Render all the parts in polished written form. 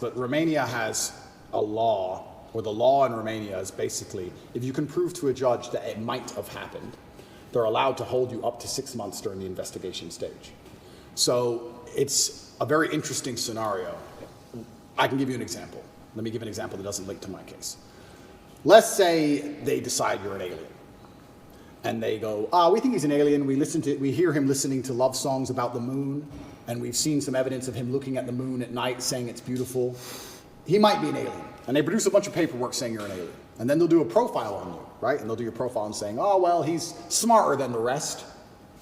But Romania has a law, or the law in Romania is basically, if you can prove to a judge that it might have happened, they're allowed to hold you up to 6 months during the investigation stage. So it's a very interesting scenario. I can give you an example. Let me give an example that doesn't link to my case. Let's say they decide you're an alien. And they go, we think he's an alien. We hear him listening to love songs about the moon, and we've seen some evidence of him looking at the moon at night saying it's beautiful. He might be an alien. And they produce a bunch of paperwork saying you're an alien. And then they'll do a profile on you, right? And they'll do your profile and saying, oh, well, he's smarter than the rest.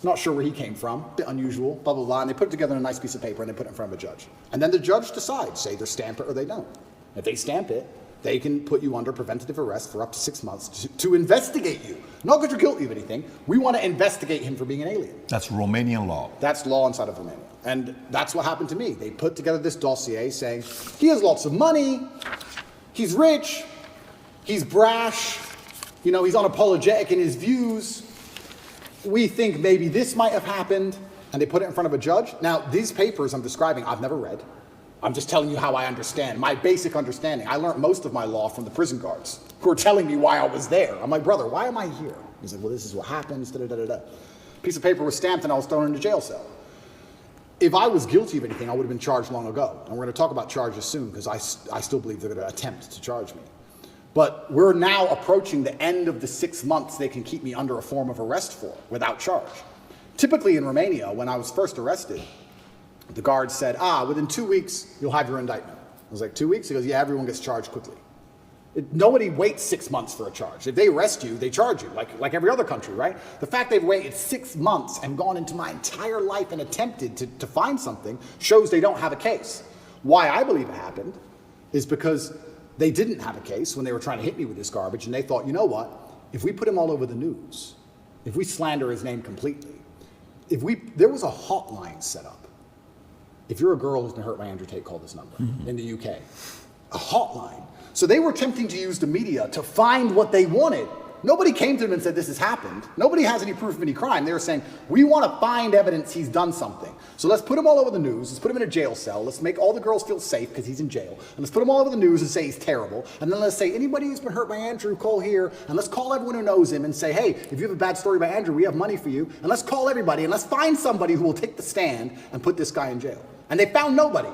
Not sure where he came from, a bit unusual, blah, blah, blah. And they put it together in a nice piece of paper and they put it in front of a judge. And then the judge decides, say they stamp it or they don't. If they stamp it, they can put you under preventative arrest for up to 6 months to investigate you. Not because you're guilty of anything. We want to investigate him for being an alien. That's Romanian law. That's law inside of Romania. And that's what happened to me. They put together this dossier saying, he has lots of money, he's rich, he's brash, you know, he's unapologetic in his views. We think maybe this might have happened. And they put it in front of a judge. Now, these papers I'm describing, I've never read. I'm just telling you how I understand, my basic understanding. I learned most of my law from the prison guards who were telling me why I was there. I'm like, brother, why am I here? He's like, well, this is what happens, da-da-da-da-da. Piece of paper was stamped and I was thrown in a jail cell. If I was guilty of anything, I would have been charged long ago. And we're going to talk about charges soon because I still believe they're going to attempt to charge me. But we're now approaching the end of the 6 months they can keep me under a form of arrest for without charge. Typically in Romania, when I was first arrested, the guard said, within 2 weeks, you'll have your indictment. I was like, 2 weeks? He goes, yeah, everyone gets charged quickly. Nobody waits 6 months for a charge. If they arrest you, they charge you, like every other country, right? The fact they've waited 6 months and gone into my entire life and attempted to find something shows they don't have a case. Why I believe it happened is because they didn't have a case when they were trying to hit me with this garbage, and they thought, you know what? If we put him all over the news, if we slander his name completely, there was a hotline set up. If you're a girl who's been hurt by Andrew Tate, call this number in the UK. A hotline. So they were attempting to use the media to find what they wanted. Nobody came to them and said this has happened. Nobody has any proof of any crime. They were saying, we want to find evidence he's done something. So let's put him all over the news. Let's put him in a jail cell. Let's make all the girls feel safe because he's in jail. And let's put him all over the news and say he's terrible. And then let's say, anybody who's been hurt by Andrew, call here. And let's call everyone who knows him and say, hey, if you have a bad story about Andrew, we have money for you. And let's call everybody and let's find somebody who will take the stand and put this guy in jail. And they found nobody.